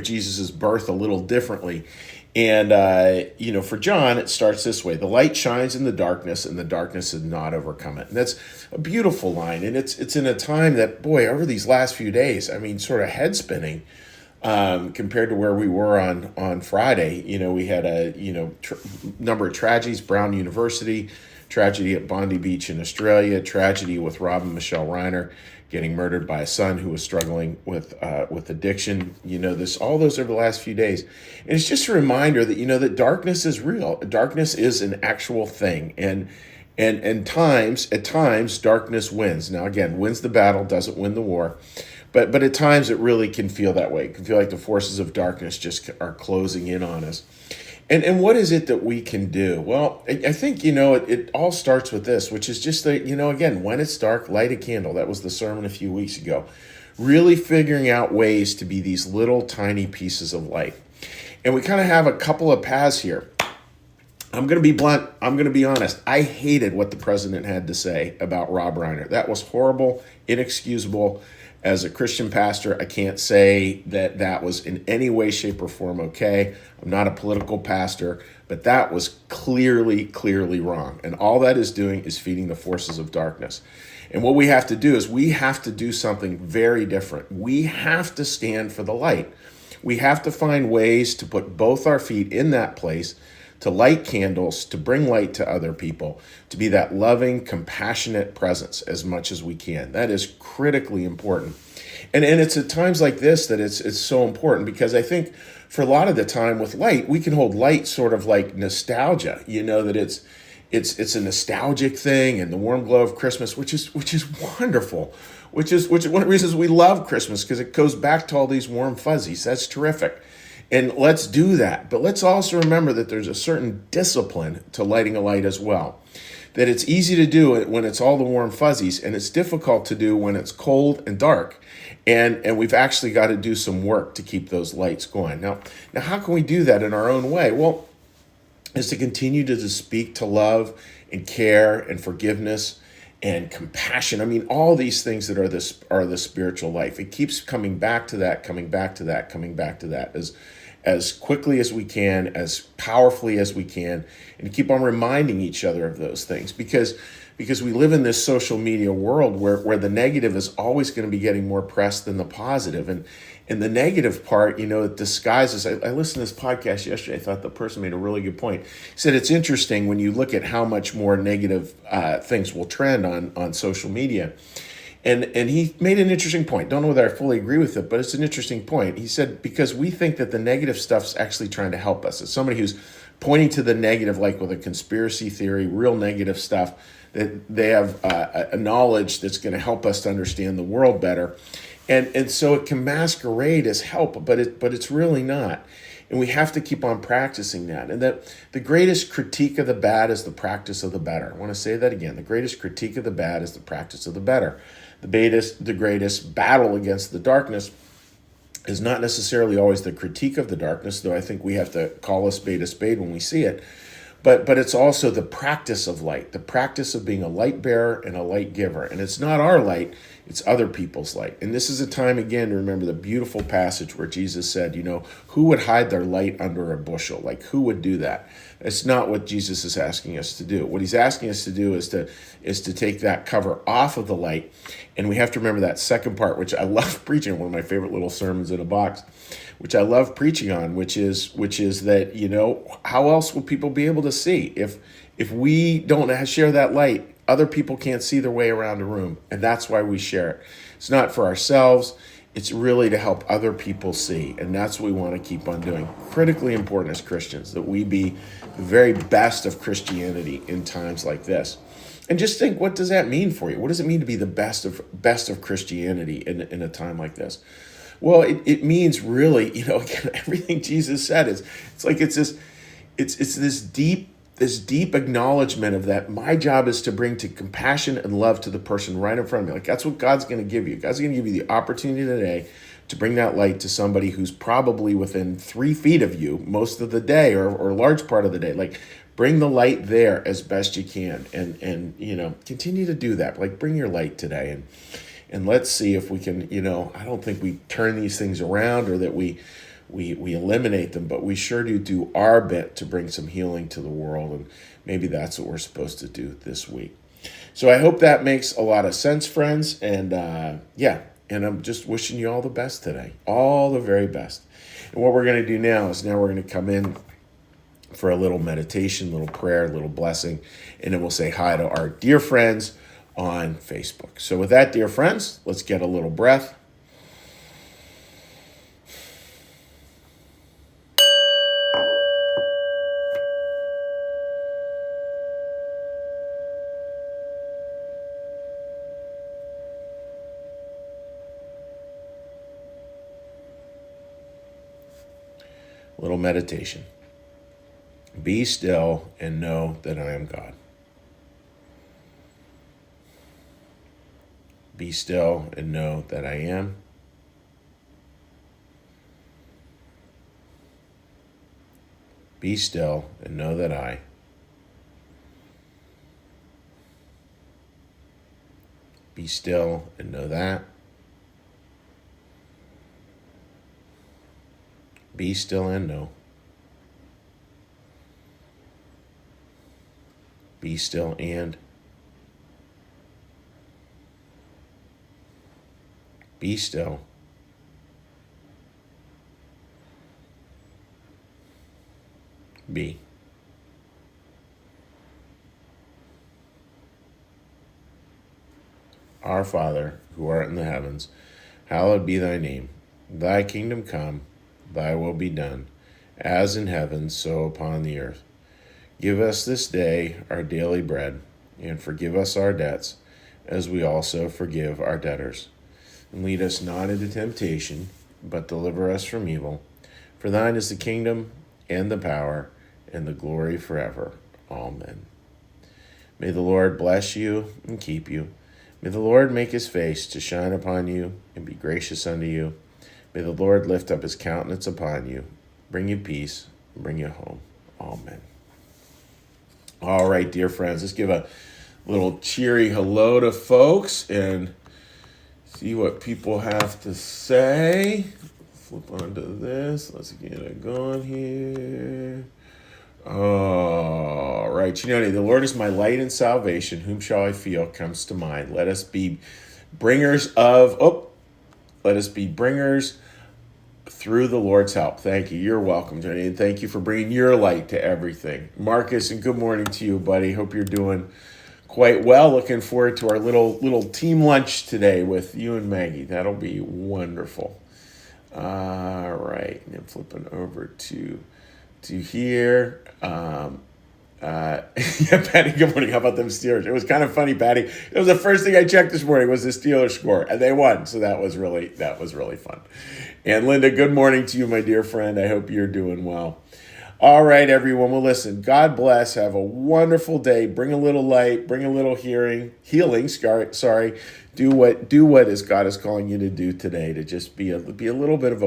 of Jesus' birth a little differently. And, for John, it starts this way: the light shines in the darkness, and the darkness has not overcome it. And that's a beautiful line. And it's in a time that, boy, over these last few days, I mean, sort of head spinning compared to where we were on Friday. We had a, number of tragedies: Brown University, tragedy at Bondi Beach in Australia, tragedy with Rob and Michele Reiner getting murdered by a son who was struggling with addiction. All those over the last few days. And it's just a reminder that, that darkness is real. Darkness is an actual thing. And at times, darkness wins. Now, again, wins the battle, doesn't win the war. But at times it really can feel that way. It can feel like the forces of darkness just are closing in on us. And what is it that we can do? Well, I think, it all starts with this, which is just that, again, when it's dark, light a candle. That was the sermon a few weeks ago. Really figuring out ways to be these little tiny pieces of light. And we kind of have a couple of paths here. I'm going to be blunt. I'm going to be honest. I hated what the president had to say about Rob Reiner. That was horrible, inexcusable. As a Christian pastor, I can't say that was in any way, shape, or form okay. I'm not a political pastor, but that was clearly wrong. And all that is doing is feeding the forces of darkness. And what we have to do is we have to do something very different. We have to stand for the light. We have to find ways to put both our feet in that place, to light candles, to bring light to other people, to be that loving, compassionate presence as much as we can. That is critically important. And it's at times like this that it's so important, because I think for a lot of the time with light, we can hold light sort of like nostalgia, that it's a nostalgic thing, and the warm glow of Christmas, which is wonderful, which is one of the reasons we love Christmas, because it goes back to all these warm fuzzies. That's terrific. And let's do that. But let's also remember that there's a certain discipline to lighting a light as well. That it's easy to do it when it's all the warm fuzzies, and it's difficult to do when it's cold and dark. And we've actually got to do some work to keep those lights going. Now, how can we do that in our own way? Well, is to continue to speak to love and care and forgiveness and compassion. I mean, all these things that are the spiritual life. It keeps coming back to that, as quickly as we can, as powerfully as we can, and keep on reminding each other of those things, because we live in this social media world where the negative is always going to be getting more press than the positive. And the negative part, it disguises. I listened to this podcast yesterday. I thought the person made a really good point. He said it's interesting when you look at how much more negative things will trend on social media. And he made an interesting point. Don't know whether I fully agree with it, but it's an interesting point. He said, because we think that the negative stuff's actually trying to help us. It's somebody who's pointing to the negative, like with a conspiracy theory, real negative stuff, that they have a knowledge that's going to help us to understand the world better. And so it can masquerade as help, but it's really not. And we have to keep on practicing that. And that the greatest critique of the bad is the practice of the better. I want to say that again. The greatest critique of the bad is the practice of the better. The greatest battle against the darkness is not necessarily always the critique of the darkness, though I think we have to call a spade when we see it. But it's also the practice of light, the practice of being a light bearer and a light giver. And it's not our light, it's other people's light. And this is a time, again, to remember the beautiful passage where Jesus said, who would hide their light under a bushel? Like, who would do that? It's not what Jesus is asking us to do. What he's asking us to do is to take that cover off of the light. And we have to remember that second part, which I love preaching, one of my favorite little sermons in a box, which I love preaching on, which is that, how else will people be able to see? If we don't share that light, other people can't see their way around a room. And that's why we share it. It's not for ourselves. It's really to help other people see. And that's what we want to keep on doing. Critically important as Christians, that we be the very best of Christianity in times like this. And just think, what does that mean for you? What does it mean to be the best of Christianity in a time like this? Well, it means really, again, everything Jesus said is, it's this deep acknowledgement of that. My job is to bring to compassion and love to the person right in front of me. Like, that's what God's going to give you. God's going to give you the opportunity today to bring that light to somebody who's probably within 3 feet of you most of the day or a large part of the day. Like, bring the light there as best you can, and continue to do that. Like, bring your light today, and let's see if we can, I don't think we turn these things around, or that we we eliminate them, but we sure do our bit to bring some healing to the world. And maybe that's what we're supposed to do this week. So I hope that makes a lot of sense, friends. And and I'm just wishing you all the best today, all the very best. And what we're going to do now is we're going to come in for a little meditation, little prayer, little blessing, and then we'll say hi to our dear friends on Facebook. So with that, dear friends, let's get a little breath. Little meditation. Be still and know that I am God. Be still and know that I am. Be still and know that I. Be still and know that. Be still and know. Be still and. Be still. Be. Our Father, who art in the heavens, hallowed be thy name. Thy kingdom come, thy will be done, as in heaven, so upon the earth. Give us this day our daily bread, and forgive us our debts, as we also forgive our debtors. And lead us not into temptation, but deliver us from evil. For thine is the kingdom, and the power, and the glory forever. Amen. May the Lord bless you and keep you. May the Lord make his face to shine upon you and be gracious unto you. May the Lord lift up his countenance upon you, bring you peace, and bring you home. Amen. All right, dear friends, let's give a little cheery hello to folks and see what people have to say. Flip onto this. Let's get it going here. All right. The Lord is my light and salvation. Whom shall I fear? Comes to mind. Let us be bringers through the Lord's help. Thank you. You're welcome, Jenny. And thank you for bringing your light to everything. Marcus, and good morning to you, buddy. Hope you're doing quite well. Looking forward to our little team lunch today with you and Maggie. That'll be wonderful. All right. And then flipping over to here. Patty, good morning. How about them Steelers? It was kind of funny, Patty. It was the first thing I checked this morning was the Steelers score, and they won. So that was really fun. And Linda, good morning to you, my dear friend. I hope you're doing well. All right, everyone. Well, listen, God bless. Have a wonderful day. Bring a little light, bring a little healing. Sorry. Do what is God is calling you to do today, to just be a little bit of a